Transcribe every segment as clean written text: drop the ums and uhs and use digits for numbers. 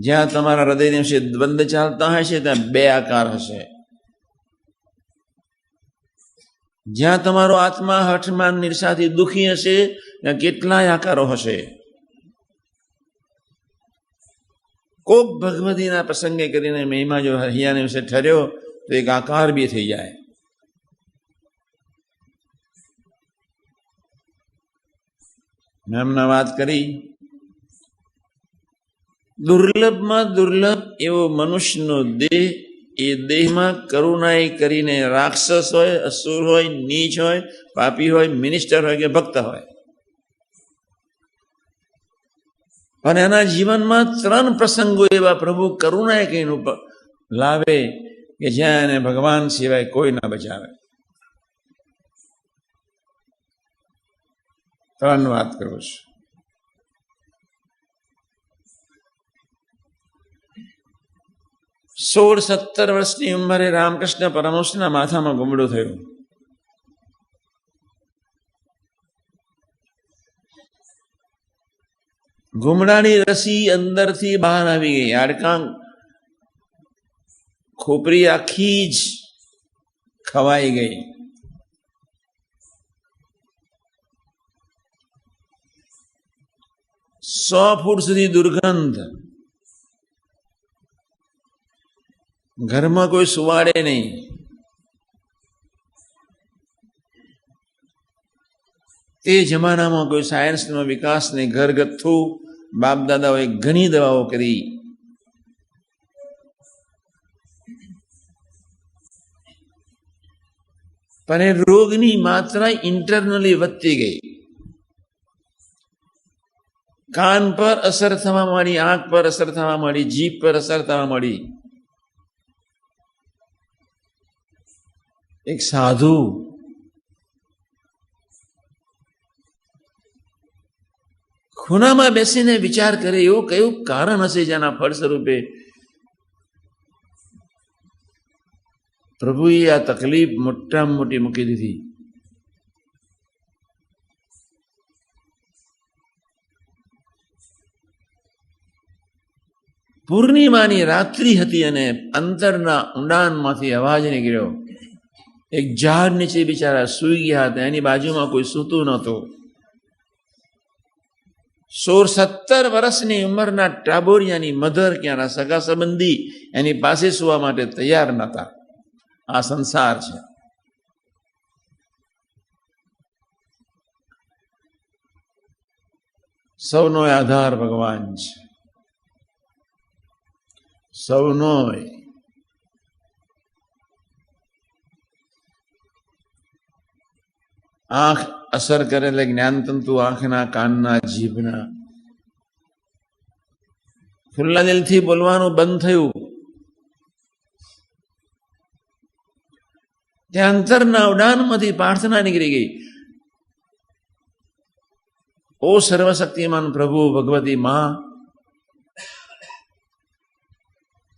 જ્યાં તમારા હૃદયની વિશે દ્વંદ ચાલતા હશે ત્યાં બે આકાર હશે. જ્યાં તમારો આત્મા હઠમાન નિર્સાથી દુઃખી હશે ત્યાં કેટલાય આકારો હશે. કોક ભગવતીના પ્રસંગે કરીને મહિમા જો હૈયાને વિશે ઠર્યો તો એક આકાર બી થઈ જાય. મેં હમણાં વાત કરી, દુર્લભમાં દુર્લભ એવો મનુષ્યનો દેહ, એ દેહમાં કરુણાઈ કરીને રાક્ષસ હોય, અસુર હોય, નીચ હોય, પાપી હોય, મિનિસ્ટર હોય કે ભક્ત હોય, અને એના જીવનમાં 3 પ્રસંગો એવા પ્રભુ કરુણાએ કહીને લાવે કે જ્યાં એને ભગવાન સિવાય કોઈ ના બચાવે. 3 વાત કરું છું. સોળ 17 વર્ષની ઉંમરે રામકૃષ્ણ પરમહંસના માથામાં ગુમડું થયું. ગુમડાની રસી અંદરથી બહાર આવી ગઈ. હાડકાં ખોપરી આખી જ ખવાઈ ગઈ. સો ફૂટ સુધી દુર્ગંધ. ઘરમાં કોઈ સુવાડે નહીં. તે જમાનામાં કોઈ સાયન્સનો વિકાસ નહીં. ઘરગથ્થુ બાપ દાદાઓએ ઘણી દવાઓ કરી. પણ એ રોગની માત્રા ઇન્ટરનલી વધતી ગઈ. કાન પર અસર થવા માંડી, આંખ પર અસર થવા માંડી, જીભ પર અસર થવા માંડી. એક સાધુ ખૂણામાં બેસીને વિચાર કરે, એવું કયું કારણ હશે જેના ફળ સ્વરૂપે પ્રભુએ આ તકલીફ મોટામાં મોટી મૂકી દીધી. પૂર્ણિમાની રાત્રિ હતી અને અંતરના ઊંડાણમાંથી અવાજ નીકળ્યો. એક ઝાડ નીચે બિચારા સૂઈ ગયા હતા. એની બાજુમાં કોઈ સૂતું નહોતું. 16-17 વર્ષની ઉંમરના ટાબોરિયાની મધર ક્યાંના સગા સંબંધી એની પાસે સુવા માટે તૈયાર નહોતા. આ સંસાર છે. સૌનો આધાર ભગવાન છે. સૌનો આંખ અસર કરે એટલે જ્ઞાનતંતુ આંખના, કાનના, જીભના. ખુલ્લા દિલથી બોલવાનું બંધ થયું. ત્યાં અંતરના ઉડાનમાંથી પ્રાર્થના નીકળી ગઈ. ઓ સર્વશક્તિમાન પ્રભુ ભગવતી માં,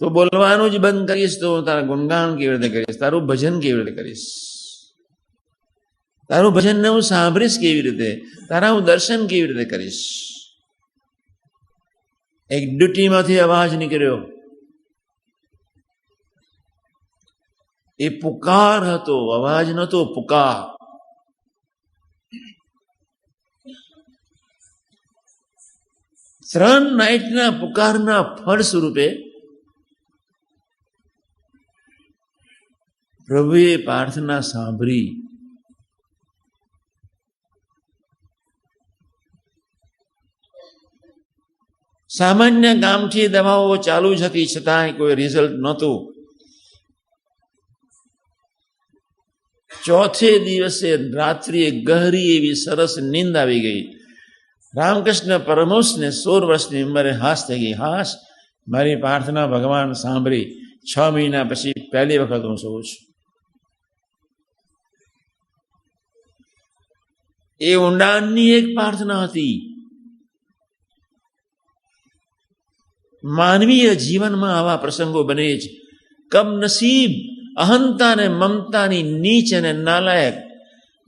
તો બોલવાનું જ બંધ કરીશ તો તારા ગુણગાન કેવી રીતે કરીશ? તારું ભજન કેવી રીતે કરીશ? તારું ભજનને હું સાંભળીશ કેવી રીતે? તારા હું દર્શન કેવી રીતે કરીશ? એક ડ્યુટીમાંથી અવાજ નીકળ્યો. એ પુકાર હતો, અવાજ નતો, પુકાર. ત્રણ નાઇટના પુકારના ફળ સ્વરૂપે પ્રભુએ પ્રાર્થના સાંભળી. સામાન્ય ગામઠી દવાઓ ચાલુ જ હતી, છતાંય કોઈ રિઝલ્ટ નહોતું. ચોથે દિવસે રાત્રિએ ગહરી એવી સરસ નીંદ આવી ગઈ. રામકૃષ્ણ પરમહંસને 16 વર્ષની ઉંમરે હાશ થઈ ગઈ. હાશ, મારી પ્રાર્થના ભગવાન સાંભળી. 6 મહિના પછી પહેલી વખત હું સૂવું છું. એ ઊંડાણની એક પ્રાર્થના હતી. માનવીય જીવનમાં આવા પ્રસંગો બને જ. કમનસીબ અહંતા ને મમતાની નીચ અને નાલાયક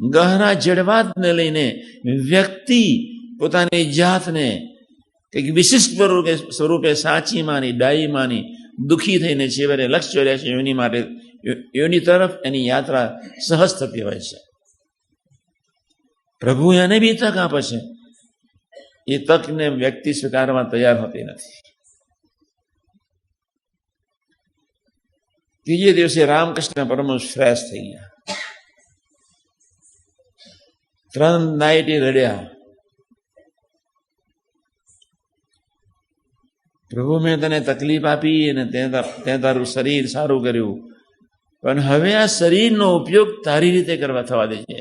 ગહરા જડવાદને લઈને વ્યક્તિ પોતાની જાતને કંઈક વિશિષ્ટ સ્વરૂપે સાચી માની ડાઈ માની દુઃખી થઈને છેવટે લક્ષ્ય 84 યોની માટે યોની તરફ એની યાત્રા સહજ થતી હોય છે. પ્રભુ એને બી તક આપે છે. એ તકને વ્યક્તિ સ્વીકારવા તૈયાર હોતી નથી. ત્રીજે દિવસે રામકૃષ્ણ પરમહંસ ફ્રેશ થઈ ગયા. 3 નાઈટ રડ્યા. પ્રભુ, મેં તને તકલીફ આપી અને તે તારું શરીર સારું કર્યું, પણ હવે આ શરીરનો ઉપયોગ તારી રીતે કરવા થવા દેજે.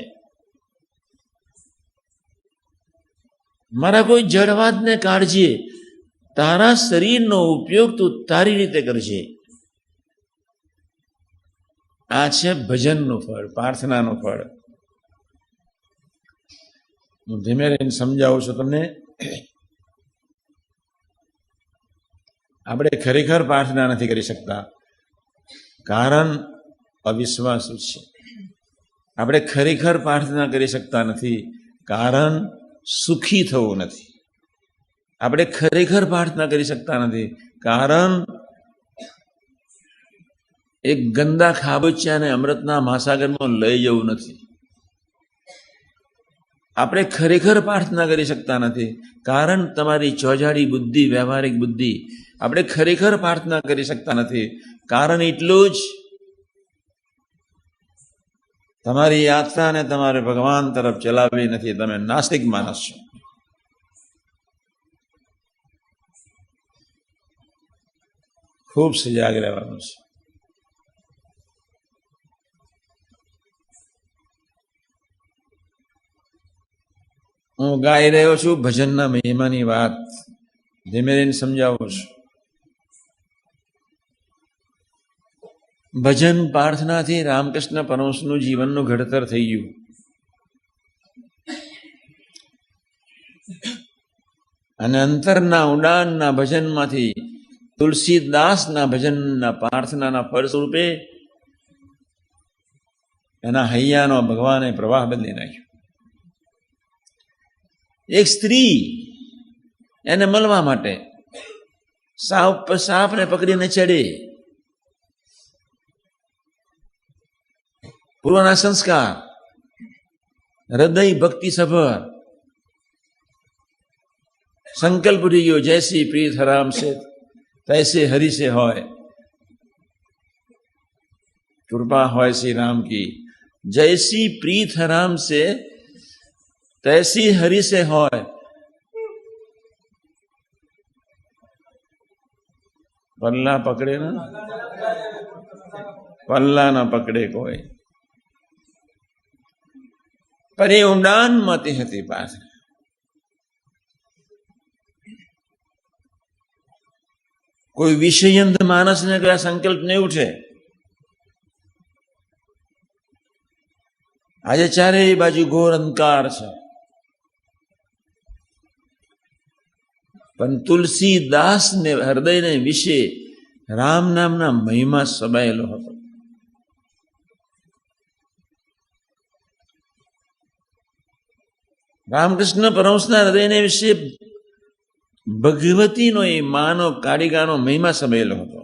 મારા કોઈ જડવાદને કાઢજે, તારા શરીરનો ઉપયોગ તું તારી રીતે કરજે. આ છે ભજનનું ફળ, પ્રાર્થનાનું ફળ. હું ધીમે રહીને સમજાવું છું તમને. આપણે ખરેખર પ્રાર્થના નથી કરી શકતા, કારણ અવિશ્વાસુ છે. આપણે ખરેખર પ્રાર્થના કરી શકતા નથી, કારણ સુખી થવું નથી. આપણે ખરેખર પ્રાર્થના કરી શકતા નથી, કારણ એક ગંદા ખાબોચિયાને અમૃતના મહાસાગરમાં લઈ જવું નથી. આપણે ખરેખર પ્રાર્થના કરી શકતા નથી, કારણ તમારી ચોજાડી બુદ્ધિ, વ્યવહારિક બુદ્ધિ. આપણે ખરેખર પ્રાર્થના કરી શકતા નથી, કારણ એટલું જ તમારી યાત્રાને તમારે ભગવાન તરફ ચલાવવી નથી. તમે નાસ્તિક માણસ છો. ખૂબ સજાગ રહેવાનું છે. હું ગાઈ રહ્યો છું ભજનના મહિમાની વાત, ધીમે રહીને સમજાવું છું. ભજન પ્રાર્થનાથી રામકૃષ્ણ પરમહંસનું જીવનનું ઘડતર થઈ ગયું. અને અંતરના ઊંડાણના ભજનમાંથી તુલસીદાસના ભજનના પ્રાર્થનાના ફળ સ્વરૂપે એના હૈયાનો ભગવાને પ્રવાહ બદલી નાખ્યો. એક સ્ત્રી એને મળવા માટે સાપને પકડીને ચડે. પૂર્વના સંસ્કાર, હૃદય ભક્તિ સભર, સંકલ્પ ઉઠી ગયો, જૈસી પ્રીત હરામ સે તૈસે હરિ સે હોય. કૃપા હોય શ્રી રામ કી, જૈસી પ્રીત હરામ સે તૈસી હરિ સે હોય. પલ્લા પકડે ના, પલ્લા ના પકડે કોઈ. પણ એ ઊંડાણમાંથી હતી પાછળ. કોઈ વિષયંત માણસને કયા સંકલ્પ નહીં ઉઠે. આજે ચારેય બાજુ ઘોર અંધકાર છે, પણ તુલસીદાસને હૃદયને વિશે રામ નામના મહિમા સમાયેલો હતો. રામકૃષ્ણ પરમહંસના હૃદયને વિશે ભગવતીનો એ માનો કાળિકાનો મહિમા સમાયેલો હતો.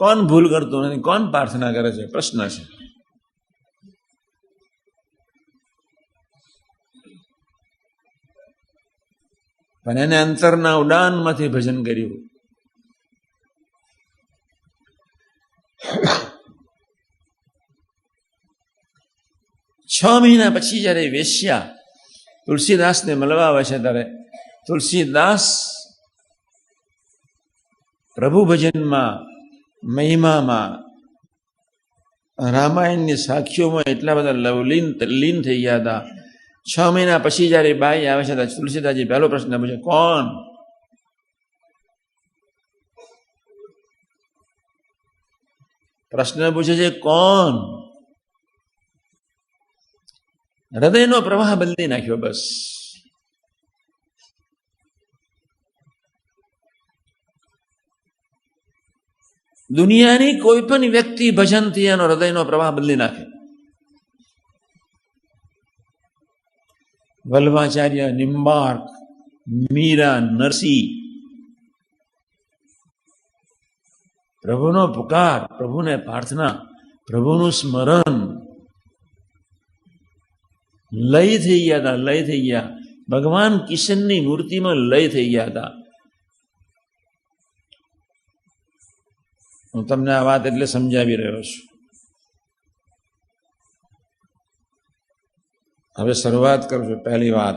કોણ ભૂલ કરતું નથી? કોણ પ્રાર્થના કરે છે? પ્રશ્ન છે. પણ એને અંતરના ઉડાનમાંથી ભજન કર્યું. છ મહિના પછી જયારે વેશ્યા તુલસીદાસને મળવા આવે છે, ત્યારે તુલસીદાસ પ્રભુ ભજનમાં, મહિમામાં, રામાયણની સાખીઓમાં એટલા બધા લીન થઈ ગયા હતા. 6 મહિના પછી જયારે બાઈ આવે છે, ત્યારે તુલસીદાસજી પહેલો પ્રશ્ન પૂછે, કોણ? પ્રશ્ન પૂછે છે, કોણ? હૃદયનો પ્રવાહ બદલી નાખ્યો. બસ દુનિયાની કોઈ પણ વ્યક્તિ ભજનથી એનો હૃદયનો પ્રવાહ બદલી નાખે. વલ્લભાચાર્ય, નિંબાર્ક, મીરા, નરસિંહ, પ્રભુનો પુકાર, પ્રભુને પ્રાર્થના, પ્રભુનું સ્મરણ, લય થઈ ગયા હતા, લય થઈ ગયા. ભગવાન કિશનની મૂર્તિમાં લય થઈ ગયા હતા. હું તમને આ વાત એટલે સમજાવી રહ્યો છું. હવે શરૂઆત કરું છું. પહેલી વાત,